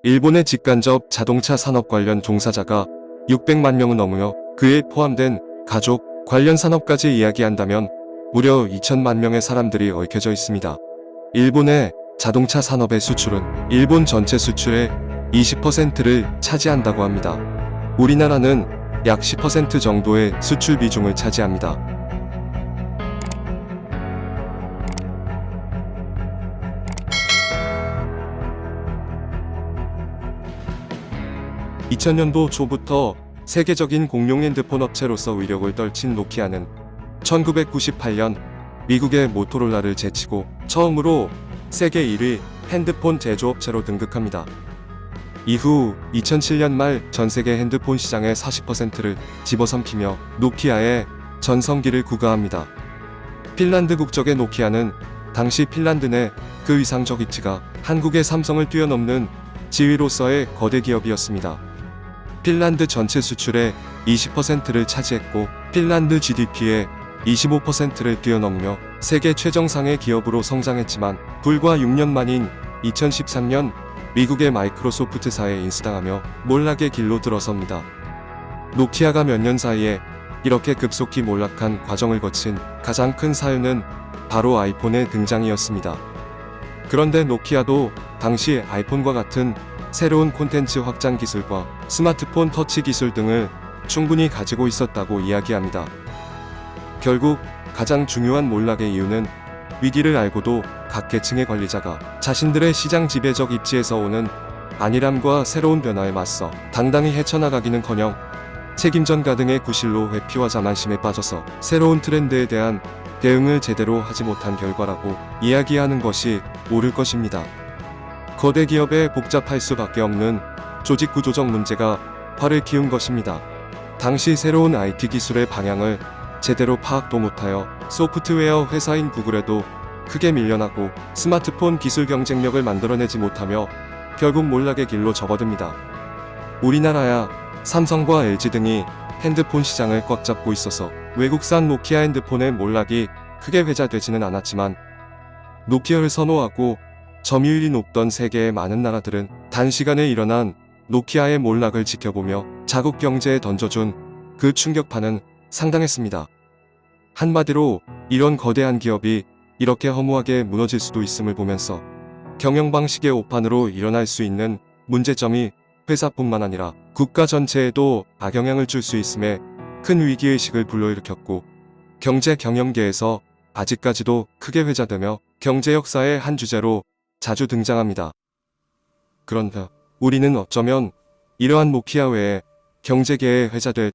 일본의 직간접 자동차 산업 관련 종사자가 600만 명은 넘으며 그에 포함된 가족, 관련 산업까지 이야기한다면 무려 2천만 명의 사람들이 얽혀져 있습니다. 일본의 자동차 산업의 수출은 일본 전체 수출의 20%를 차지한다고 합니다. 우리나라는 약 10% 정도의 수출 비중을 차지합니다. 2000년도 초부터 세계적인 공용 핸드폰 업체로서 위력을 떨친 노키아는 1998년 미국의 모토로라를 제치고 처음으로 세계 1위 핸드폰 제조업체로 등극합니다. 이후 2007년 말 전세계 핸드폰 시장의 40%를 집어삼키며 노키아의 전성기를 구가합니다. 핀란드 국적의 노키아는 당시 핀란드 내 그 위상적 위치가 한국의 삼성을 뛰어넘는 지위로서의 거대 기업이었습니다. 핀란드 전체 수출의 20%를 차지했고 핀란드 GDP의 25%를 뛰어넘으며 세계 최정상의 기업으로 성장했지만 불과 6년 만인 2013년 미국의 마이크로소프트사에 인수당하며 몰락의 길로 들어섭니다. 노키아가 몇 년 사이에 이렇게 급속히 몰락한 과정을 거친 가장 큰 사유는 바로 아이폰의 등장이었습니다. 그런데 노키아도 당시 아이폰과 같은 새로운 콘텐츠 확장 기술과 스마트폰 터치 기술 등을 충분히 가지고 있었다고 이야기합니다. 결국 가장 중요한 몰락의 이유는 위기를 알고도 각 계층의 관리자가 자신들의 시장 지배적 입지에서 오는 안일함과 새로운 변화에 맞서 당당히 헤쳐나가기는커녕 책임전가 등의 구실로 회피와 자만심에 빠져서 새로운 트렌드에 대한 대응을 제대로 하지 못한 결과라고 이야기하는 것이 옳을 것입니다. 거대 기업의 복잡할 수밖에 없는 조직 구조적 문제가 화를 키운 것입니다. 당시 새로운 IT 기술의 방향을 제대로 파악도 못하여 소프트웨어 회사인 구글에도 크게 밀려나고 스마트폰 기술 경쟁력을 만들어내지 못하며 결국 몰락의 길로 접어듭니다. 우리나라야 삼성과 LG 등이 핸드폰 시장을 꽉 잡고 있어서 외국산 노키아 핸드폰의 몰락이 크게 회자되지는 않았지만 노키아를 선호하고 점유율이 높던 세계의 많은 나라들은 단시간에 일어난 노키아의 몰락을 지켜보며 자국 경제에 던져준 그 충격파는 상당했습니다. 한마디로 이런 거대한 기업이 이렇게 허무하게 무너질 수도 있음을 보면서 경영 방식의 오판으로 일어날 수 있는 문제점이 회사뿐만 아니라 국가 전체에도 악영향을 줄 수 있음에 큰 위기의식을 불러일으켰고 경제 경영계에서 아직까지도 크게 회자되며 경제 역사의 한 주제로 자주 등장합니다. 그런데 우리는 어쩌면 이러한 노키아 외에 경제계에 회자될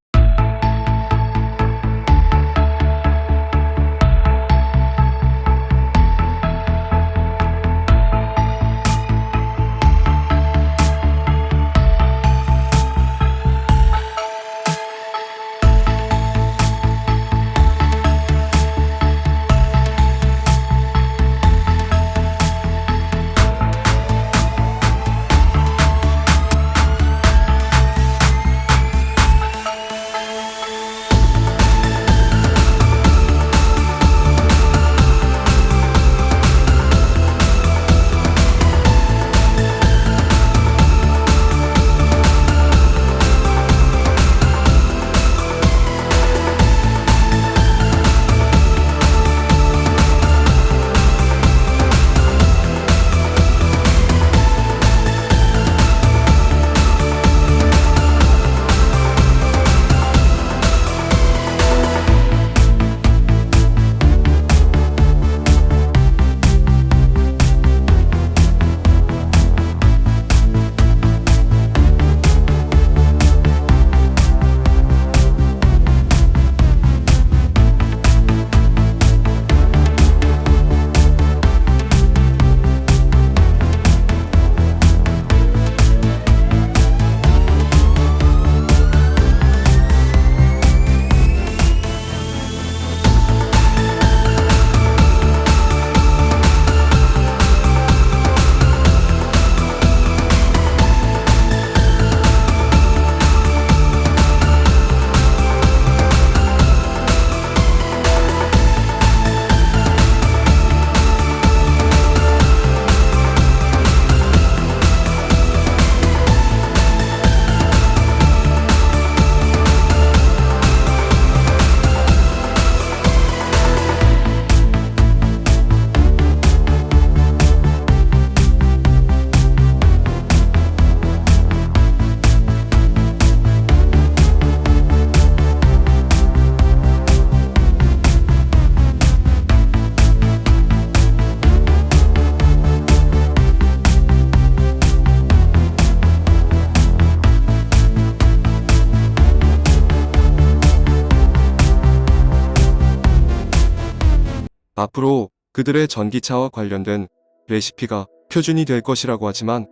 앞으로 그들의 전기차와 관련된 레시피가 표준이 될 것이라고 하지만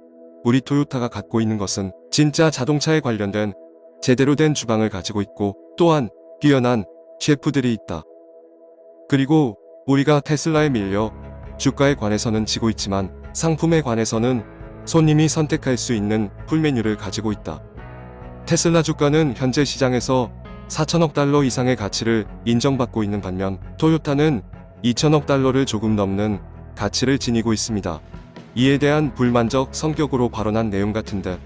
우리 토요타가 갖고 있는 것은 진짜 자동차에 관련된 제대로 된 주방을 가지고 있고 또한 뛰어난 셰프들이 있다. 그리고 우리가 테슬라에 밀려 주가에 관해서는 지고 있지만 상품에 관해서는 손님이 선택할 수 있는 풀메뉴를 가지고 있다. 테슬라 주가는 현재 시장에서 4천억 달러 이상의 가치를 인정받고 있는 반면 토요타는 2천억 달러를 조금 넘는 가치를 지니고 있습니다. 이에 대한 불만족 성격으로 발언한 내용 같은데,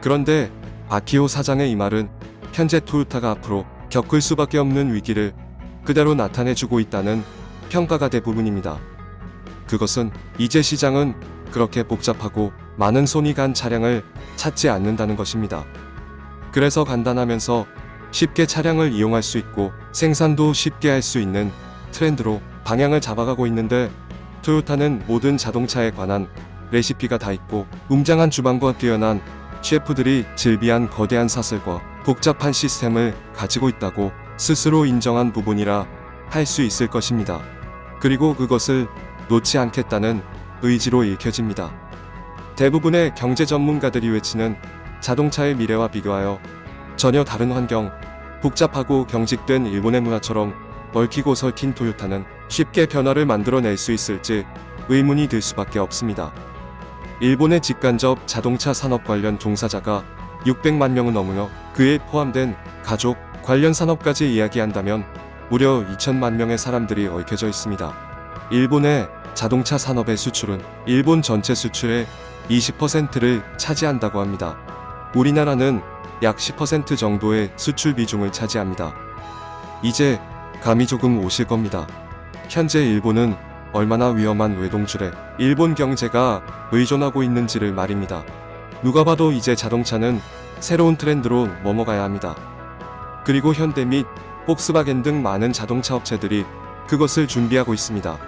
그런데 아키오 사장의 이 말은 현재 토요타가 앞으로 겪을 수밖에 없는 위기를 그대로 나타내주고 있다는 평가가 대부분입니다. 그것은 이제 시장은 그렇게 복잡하고 많은 손이 간 차량을 찾지 않는다는 것입니다. 그래서 간단하면서 쉽게 차량을 이용할 수 있고 생산도 쉽게 할 수 있는 트렌드로 방향을 잡아가고 있는데, 토요타는 모든 자동차에 관한 레시피가 다 있고 웅장한 주방과 뛰어난 셰프들이 질비한 거대한 사슬과 복잡한 시스템을 가지고 있다고 스스로 인정한 부분이라 할 수 있을 것입니다. 그리고 그것을 놓지 않겠다는 의지로 읽혀집니다. 대부분의 경제 전문가들이 외치는 자동차의 미래와 비교하여 전혀 다른 환경, 복잡하고 경직된 일본의 문화처럼 얽히고 설킨 토요타는 쉽게 변화를 만들어낼 수 있을지 의문이 들 수밖에 없습니다. 일본의 직간접 자동차 산업 관련 종사자가 600만 명은 넘으며 그에 포함된 가족, 관련 산업까지 이야기한다면 무려 2천만 명의 사람들이 얽혀져 있습니다. 일본의 자동차 산업의 수출은 일본 전체 수출의 20%를 차지한다고 합니다. 우리나라는 약 10% 정도의 수출 비중을 차지합니다. 이제 감이 조금 오실 겁니다. 현재 일본은 얼마나 위험한 외동줄에 일본 경제가 의존하고 있는지를 말입니다. 누가 봐도 이제 자동차는 새로운 트렌드로 넘어가야 합니다. 그리고 현대 및 폭스바겐 등 많은 자동차 업체들이 그것을 준비하고 있습니다.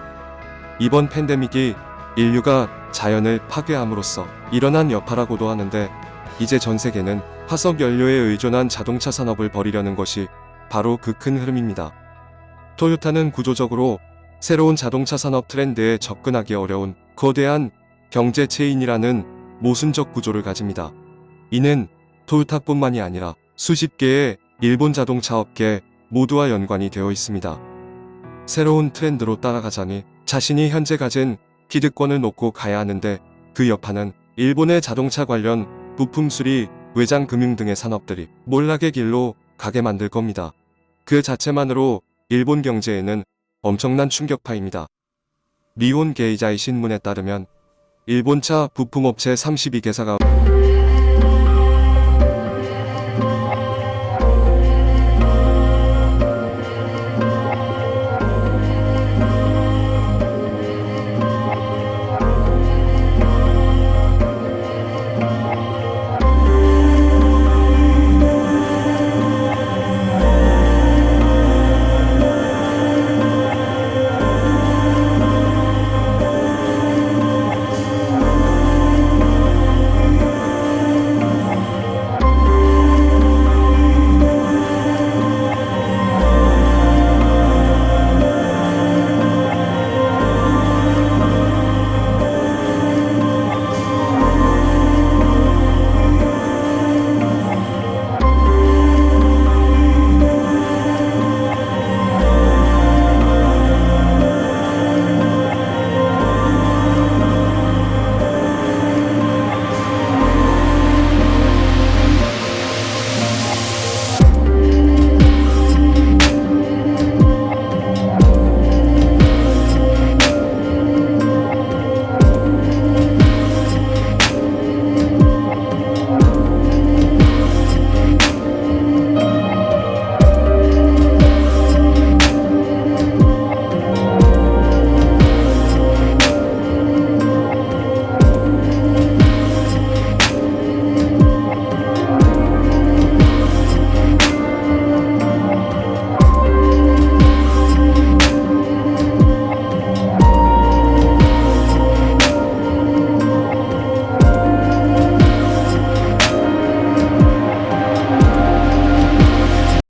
이번 팬데믹이 인류가 자연을 파괴함으로써 일어난 여파라고도 하는데, 이제 전 세계는 화석 연료에 의존한 자동차 산업을 벌이려는 것이 바로 그 큰 흐름입니다. 토요타는 구조적으로 새로운 자동차 산업 트렌드에 접근하기 어려운 거대한 경제 체인이라는 모순적 구조를 가집니다. 이는 토요타뿐만이 아니라 수십 개의 일본 자동차 업계 모두와 연관이 되어 있습니다. 새로운 트렌드로 따라가자니 자신이 현재 가진 기득권을 놓고 가야 하는데, 그 여파는 일본의 자동차 관련 부품 수리, 외장 금융 등의 산업들이 몰락의 길로 가게 만들 겁니다. 그 자체만으로 일본 경제에는 엄청난 충격파입니다. 니혼 게이자이 신문에 따르면 일본차 부품업체 32개사가